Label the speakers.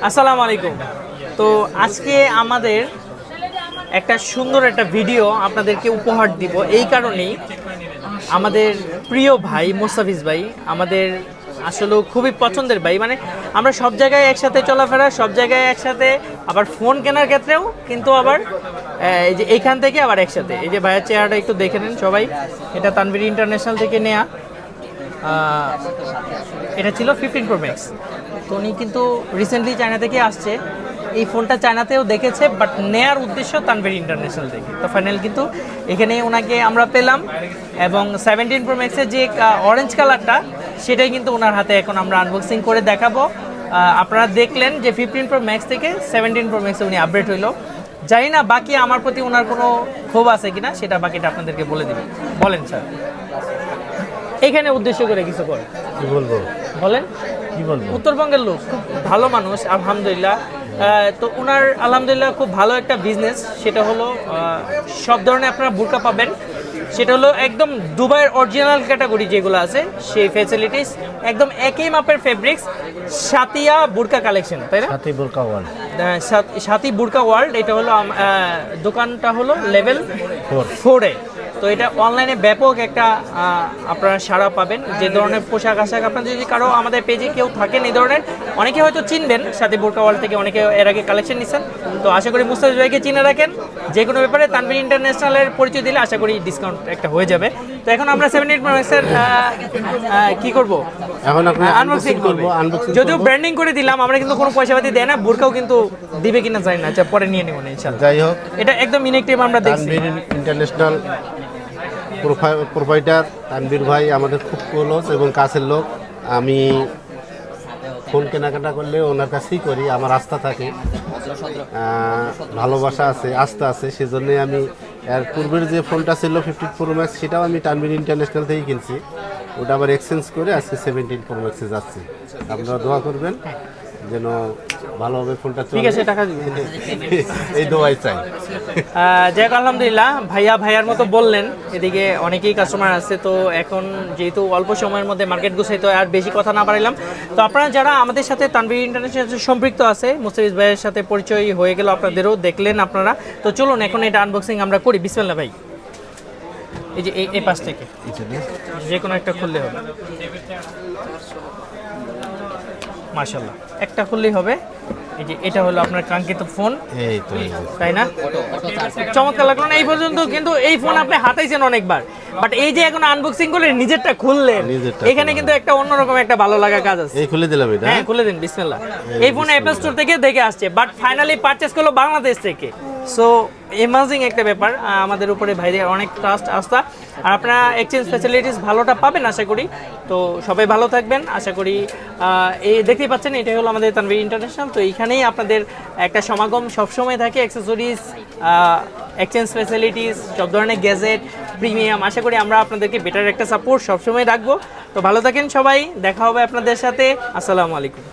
Speaker 1: আসসালামু আলাইকুম। তো আজকে আমাদের একটা সুন্দর একটা ভিডিও আপনাদেরকে উপহার দিব, এই কারণেই আমাদের প্রিয় ভাই মোস্তাফিজ ভাই আমাদের আসলে খুবই পছন্দের ভাই। মানে আমরা সব জায়গায় একসাথে চলাফেরা, সব জায়গায় একসাথে, আবার ফোন কেনার ক্ষেত্রেও কিন্তু আবার এই যে এইখান থেকে আবার একসাথে। এই যে ভাইয়ের চেহারাটা একটু দেখে নেন সবাই, এটা তানভীর ইন্টারন্যাশনাল থেকে নেয়া। এটা ছিল 15 Pro Max। তো উনি কিন্তু রিসেন্টলি চায়না থেকে আসছে, এই ফোনটা চায়নাতেও দেখেছে, বাট নেয়ার উদ্দেশ্য তানভীর ইন্টারন্যাশনাল থেকে। তো ফাইনাল কিন্তু এখানে ওনাকে আমরা পেলাম, এবং 17 Pro Max-এর যে অরেঞ্জ কালারটা সেটাই কিন্তু ওনার হাতে এখন আমরা আনবক্সিং করে দেখাবো। আপনারা দেখলেন যে 15 Pro Max থেকে 17 Pro Max-এ উনি আপডেট হইলো। জানি না বাকি আমার প্রতি ওনার কোনো ক্ষোভ আছে কিনা, সেটা বাকিটা আপনাদেরকে বলে দিবেন। বলেন স্যার, এখানে উদ্দেশ্য করে কিছু করেন,
Speaker 2: কি বলবো
Speaker 1: বলেন।
Speaker 2: কি বলবো
Speaker 1: উত্তরবঙ্গের লোক, খুব ভালো মানুষ আলহামদুলিল্লাহ। তো ওনার আলহামদুলিল্লাহ খুব ভালো একটা বিজনেস, সেটা হলো সব ধরনের আপনারা বোরকা পাবেন। সেটা হলো একদম দুবাইয়ের অরিজিনাল ক্যাটাগরি যেগুলো আছে সেই ফ্যাসিলিটিস, একদম একই মাপের ফেব্রিক্স, সাতিয়া বোরকা কালেকশন, তাই না?
Speaker 2: সাথী বোরকা ওয়ার্ল্ড
Speaker 1: সাথী বোরকা ওয়ার্ল্ড। এটা হলো দোকানটা হলো লেভেল 4-এ। তো এটা অনলাইনে ব্যাপক একটা আপনারা সাড়া পাবেন। যে ধরনের পোশাক আশাক আপনার যদি কারো আমাদের পেজে কেউ থাকেন এই ধরনের, অনেকে হয়তো চিনবেন সাথী বোরকা ওয়ার্ল্ড থেকে, অনেকে এর আগে কালেকশন নিচ্ছেন। তো আশা করি মুস্তাফিজ ভাইকে চিনে রাখেন, যে কোনো ব্যাপারে তানভীর ইন্টারন্যাশনালের পরিচয় দিলে আশা করি ডিসকাউন্ট একটা হয়ে যাবে। তো এখন আমরা 17 Pro Max-এর কি করবো,
Speaker 2: এখন আপনি
Speaker 1: আনবক্সিং করবো। যদিও ব্র্যান্ডিং করে দিলাম, আমরা কিন্তু কোনো পয়সা পাতি দেয় না, বোরকাও কিন্তু দিবে কিনা জানি না, আচ্ছা পরে নিয়ে নেবো না ইনশাআল্লাহ।
Speaker 2: যাই হোক,
Speaker 1: এটা একদম ইনেকটিভ আমরা দেখছি।
Speaker 2: তানভীর ইন্টারন্যাশনাল প্রোভাইডার তানভীর ভাই আমাদের খুব ক্লোজ এবং কাছের লোক। আমি ফোন কেনাকাটা করলে ওনার কাছেই করি, আমার আস্থা থাকে, ভালোবাসা আছে, আস্থা আছে। সেজন্যই আমি এর পূর্বের যে ফোনটা ছিল 15 Pro Max, সেটাও আমি তানভীর ইন্টারন্যাশনাল থেকেই কিনছি। ওটা আবার এক্সচেঞ্জ করে আজকে 17 Pro Max-এ যাচ্ছি। আপনারা দোয়া করবেন যেন ভালোভাবে ফোনটা চলে।
Speaker 1: ঠিক আছে, টাকা দিবেন,
Speaker 2: এই দোয়াই চাই।
Speaker 1: যাই হোক আলহামদুলিল্লাহ, ভাইয়ার মতো বললেন। এদিকে অনেকেই কাস্টমার আছে, তো এখন যেহেতু অল্প সময়ের মধ্যে মার্কেট গুছাইতে আর বেশি কথা না বাড়াইলাম। তো আপনারা যারা আমাদের সাথে তানভীর ইন্টারন্যাশনাল সম্পৃক্ত আছে, মুস্তাফিজ ভাইয়ের সাথে পরিচয় হয়ে গেল, আপনাদেরও দেখলেন আপনারা। তো চলুন এখন এটা আনবক্সিং আমরা করি। বিসমিল্লাহ ভাই, এই যে এই পাশ থেকে যে কোনো একটা খুললে হবে। মাশাআল্লাহ, একটা খুললেই হবে। এই যে এটা হলো আপনার কাঙ্ক্ষিত ফোন,
Speaker 2: এই তো
Speaker 1: তাই না? চমৎকার লাগলো না এই পর্যন্ত? কিন্তু এই ফোন আপনি হাতাইছেন অনেকবার, বাট এই যে এখন আনবক্সিং করে নিজেরটা খুললেন, এখানে কিন্তু একটা অন্যরকম একটা ভালো লাগা কাজ আছে।
Speaker 2: এই খুলে দিলাম এটা।
Speaker 1: হ্যাঁ, খুলে দিন বিসমিল্লাহ। এই ফোন অ্যাপল স্টোর থেকে দেখে আসছে, বাট ফাইনালি পারচেজ করলো বাংলাদেশ থেকে। সো এমাজিং একটা ব্যাপার, আমাদের উপরে ভাইদের অনেক ট্রাস্ট, আস্থা। আর আপনারা এক্সচেঞ্জ ফ্যাসিলিটিস ভালোটা পাবেন আশা করি। তো সবাই ভালো থাকবেন আশা করি। এই দেখতেই পাচ্ছেন, এটাই হলো আমাদের তানভীর ইন্টারন্যাশনাল। তো এইখানেই আপনাদের একটা সমাগম সবসময় থাকে, অ্যাক্সেসরিজ, এক্সচেঞ্জ ফ্যাসিলিটিস, সব ধরনের গ্যাজেট, প্রিমিয়াম। আশা করি আমরা আপনাদেরকে বেটার একটা সাপোর্ট সবসময় রাখবো। তো ভালো থাকেন সবাই, দেখা হবে আপনাদের সাথে। আসসালামু আলাইকুম।